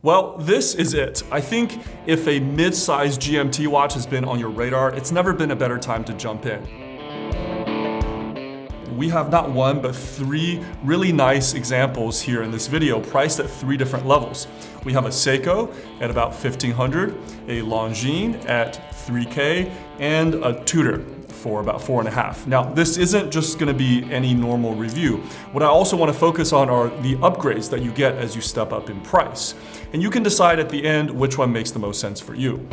Well, this is it. I think if a mid-sized GMT watch has been on your radar, it's never been a better time to jump in. We have not one, but three really nice examples here in this video, priced at three different levels. We have a Seiko at about $1,500, a Longines at $3K, and a Tudor for about $4.5. Now, this isn't just gonna be any normal review. What I also wanna focus on are the upgrades that you get as you step up in price. And you can decide at the end which one makes the most sense for you.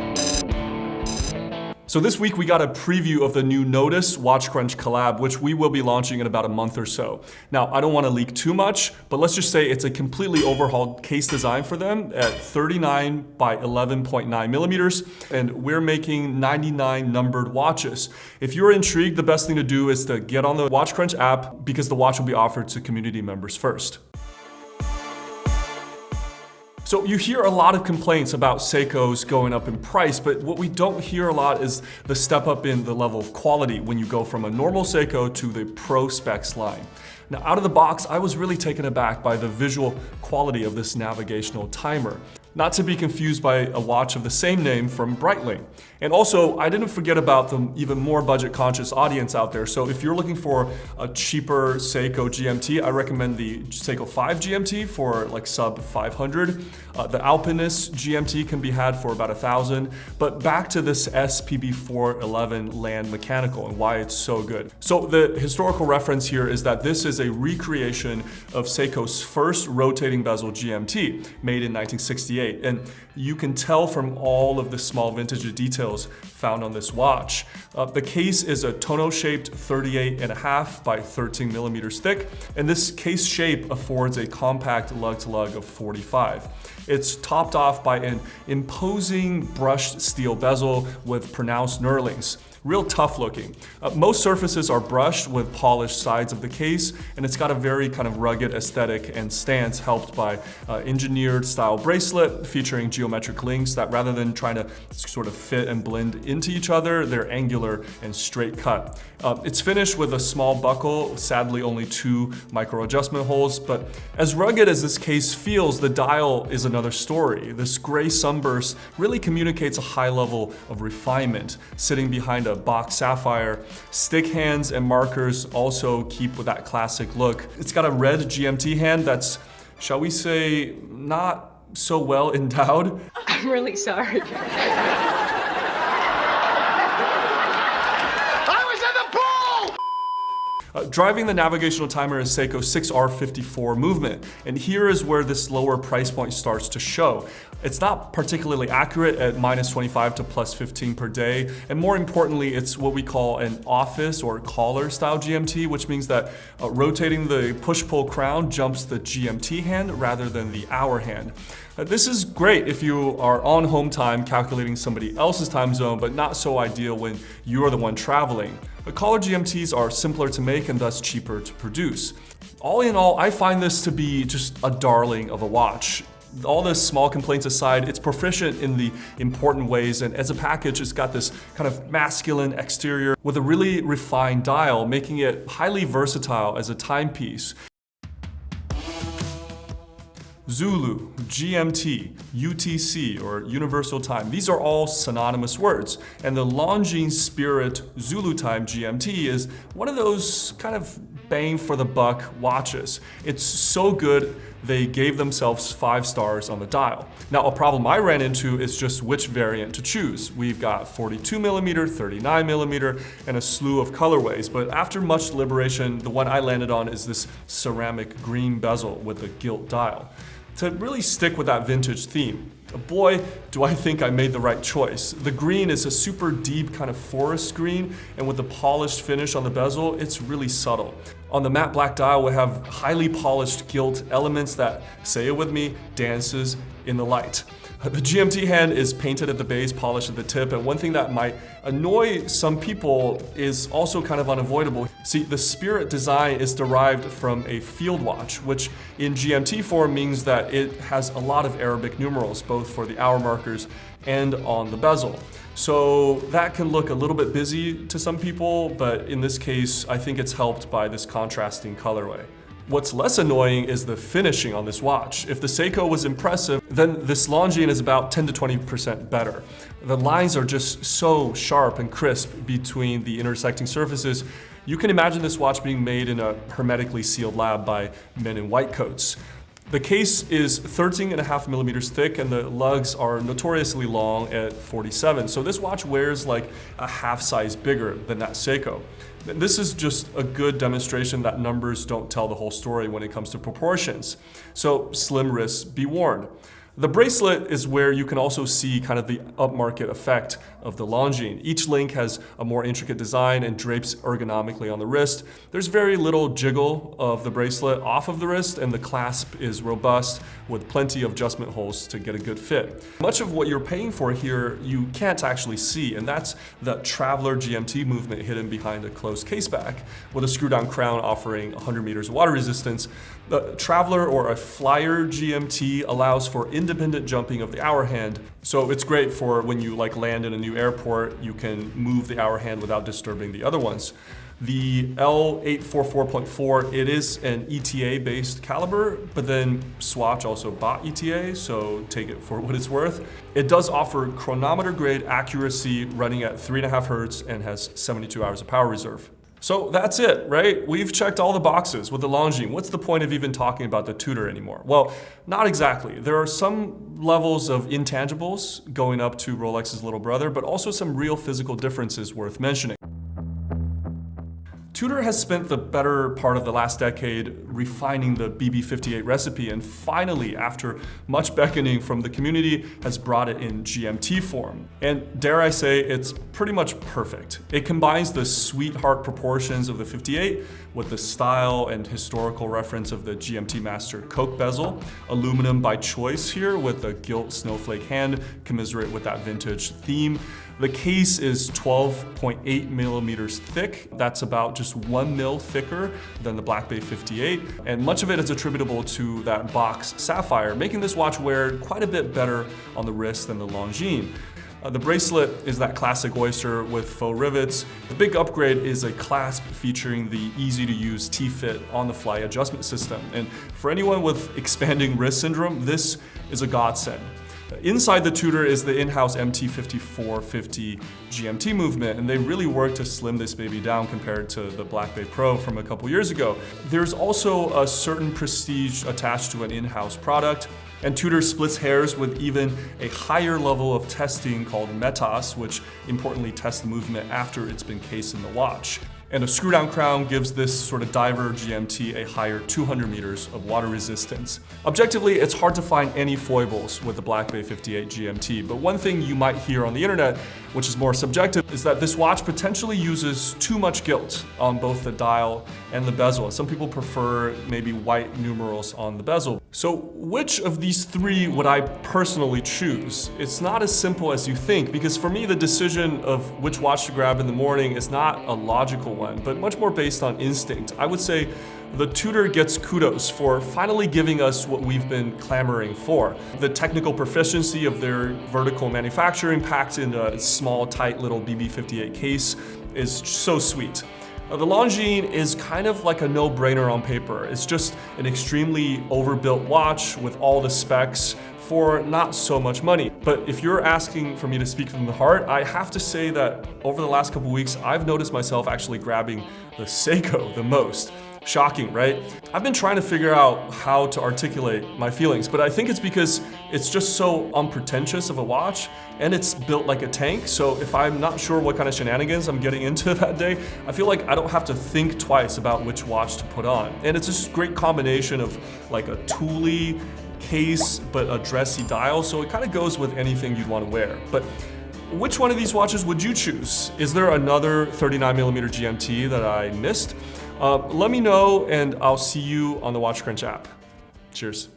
So this week we got a preview of the new Notice WatchCrunch collab, which we will be launching in about a month or so. Now, I don't want to leak too much, but let's just say it's a completely overhauled case design for them at 39 by 11.9 millimeters, and we're making 99 numbered watches. If you're intrigued, the best thing to do is to get on the WatchCrunch app because the watch will be offered to community members first. So you hear a lot of complaints about Seikos going up in price, but what we don't hear a lot is the step up in the level of quality when you go from a normal Seiko to the Pro Specs line. Now, out of the box, I was really taken aback by the visual quality of this navigational timer. Not to be confused by a watch of the same name from Breitling. And also, I didn't forget about the even more budget-conscious audience out there. So if you're looking for a cheaper Seiko GMT, I recommend the Seiko 5 GMT for like sub 500. The Alpinist GMT can be had for about 1,000. But back to this SPB411 land mechanical and why it's so good. So the historical reference here is that this is a recreation of Seiko's first rotating bezel GMT, made in 1968. And you can tell from all of the small vintage details found on this watch. The case is a tonneau-shaped 38.5 by 13 millimeters thick, and this case shape affords a compact lug-to-lug of 45. It's topped off by an imposing brushed steel bezel with pronounced knurlings. Real tough looking. Most surfaces are brushed with polished sides of the case, and it's got a very kind of rugged aesthetic and stance helped by engineered style bracelet featuring geometric links that rather than trying to sort of fit and blend into each other, they're angular and straight cut. It's finished with a small buckle, sadly only 2 micro adjustment holes, but as rugged as this case feels, the dial is another story. This gray sunburst really communicates a high level of refinement, sitting behind a box sapphire. Stick hands and markers also keep with that classic look. It's got a red GMT hand that's, shall we say, not so well endowed. I'm really sorry. Driving the navigational timer is Seiko's 6R54 movement, and here is where this lower price point starts to show. It's not particularly accurate at -25 to +15 per day, and more importantly, it's what we call an office or collar style GMT, which means that rotating the push-pull crown jumps the GMT hand rather than the hour hand. This is great if you are on home time calculating somebody else's time zone, but not so ideal when you're the one traveling. The collar GMTs are simpler to make and thus cheaper to produce. All in all, I find this to be just a darling of a watch. All the small complaints aside, it's proficient in the important ways, and as a package, it's got this kind of masculine exterior with a really refined dial, making it highly versatile as a timepiece. Zulu, GMT, UTC, or Universal Time. These are all synonymous words. And the Longines Spirit Zulu Time GMT is one of those kind of bang for the buck watches. It's so good, they gave themselves 5 stars on the dial. Now, a problem I ran into is just which variant to choose. We've got 42mm, 39mm, and a slew of colorways, but after much deliberation, the one I landed on is this ceramic green bezel with a gilt dial. To really stick with that vintage theme, boy, do I think I made the right choice. The green is a super deep kind of forest green, and with the polished finish on the bezel, it's really subtle. On the matte black dial, we have highly polished gilt elements that, say it with me, dances in the light. The GMT hand is painted at the base, polished at the tip, and one thing that might annoy some people is also kind of unavoidable. See, the Spirit design is derived from a field watch, which in GMT form means that it has a lot of Arabic numerals, both for the hour markers and on the bezel. So that can look a little bit busy to some people, but in this case, I think it's helped by this contrasting colorway. What's less annoying is the finishing on this watch. If the Seiko was impressive, then this Longines is about 10 to 20% better. The lines are just so sharp and crisp between the intersecting surfaces. You can imagine this watch being made in a hermetically sealed lab by men in white coats. The case is 13.5 millimeters thick and the lugs are notoriously long at 47. So this watch wears like a half size bigger than that Seiko. This is just a good demonstration that numbers don't tell the whole story when it comes to proportions. So slim wrists be warned. The bracelet is where you can also see kind of the upmarket effect of the Longines. Each link has a more intricate design and drapes ergonomically on the wrist. There's very little jiggle of the bracelet off of the wrist, and the clasp is robust with plenty of adjustment holes to get a good fit. Much of what you're paying for here you can't actually see, and that's the Traveler GMT movement hidden behind a closed case back, with a screw-down crown offering 100 meters of water resistance. The Traveler or a Flyer GMT allows for independent jumping of the hour hand, so it's great for when you land in a new airport, you can move the hour hand without disturbing the other ones. The L844.4, it is an ETA-based caliber, but then Swatch also bought ETA, so take it for what it's worth. It does offer chronometer-grade accuracy running at 3.5 Hertz and has 72 hours of power reserve. So that's it, right? We've checked all the boxes with the Longines. What's the point of even talking about the Tudor anymore? Well, not exactly. There are some levels of intangibles going up to Rolex's little brother, but also some real physical differences worth mentioning. Tudor has spent the better part of the last decade refining the BB58 recipe, and finally, after much beckoning from the community, has brought it in GMT form. And dare I say, it's pretty much perfect. It combines the sweetheart proportions of the 58 with the style and historical reference of the GMT Master Coke bezel, aluminum by choice here with a gilt snowflake hand commiserate with that vintage theme. The case is 12.8 millimeters thick. That's about just 1 mil thicker than the Black Bay 58. And much of it is attributable to that box sapphire, making this watch wear quite a bit better on the wrist than the Longines. The bracelet is that classic oyster with faux rivets. The big upgrade is a clasp featuring the easy-to-use T-Fit on-the-fly adjustment system. And for anyone with expanding wrist syndrome, this is a godsend. Inside the Tudor is the in-house MT5450 GMT movement, and they really worked to slim this baby down compared to the Black Bay Pro from a couple years ago. There's also a certain prestige attached to an in-house product, and Tudor splits hairs with even a higher level of testing called METAS, which importantly tests the movement after it's been cased in the watch. And a screw-down crown gives this sort of diver GMT a higher 200 meters of water resistance. Objectively, it's hard to find any foibles with the Black Bay 58 GMT, but one thing you might hear on the internet, which is more subjective, is that this watch potentially uses too much gilt on both the dial and the bezel. Some people prefer maybe white numerals on the bezel. So which of these three would I personally choose? It's not as simple as you think, because for me, the decision of which watch to grab in the morning is not a logical one, but much more based on instinct. I would say the Tudor gets kudos for finally giving us what we've been clamoring for. The technical proficiency of their vertical manufacturing packed in a small, tight little BB58 case is so sweet. The Longines is kind of like a no-brainer on paper. It's just an extremely overbuilt watch with all the specs for not so much money. But if you're asking for me to speak from the heart, I have to say that over the last couple weeks, I've noticed myself actually grabbing the Seiko the most. Shocking, right? I've been trying to figure out how to articulate my feelings, but I think it's because it's just so unpretentious of a watch and it's built like a tank. So if I'm not sure what kind of shenanigans I'm getting into that day, I feel like I don't have to think twice about which watch to put on. And it's just a great combination of like a tooly case, but a dressy dial. So it kind of goes with anything you'd want to wear. But which one of these watches would you choose? Is there another 39mm GMT that I missed? Let me know, and I'll see you on the WatchCrunch app. Cheers.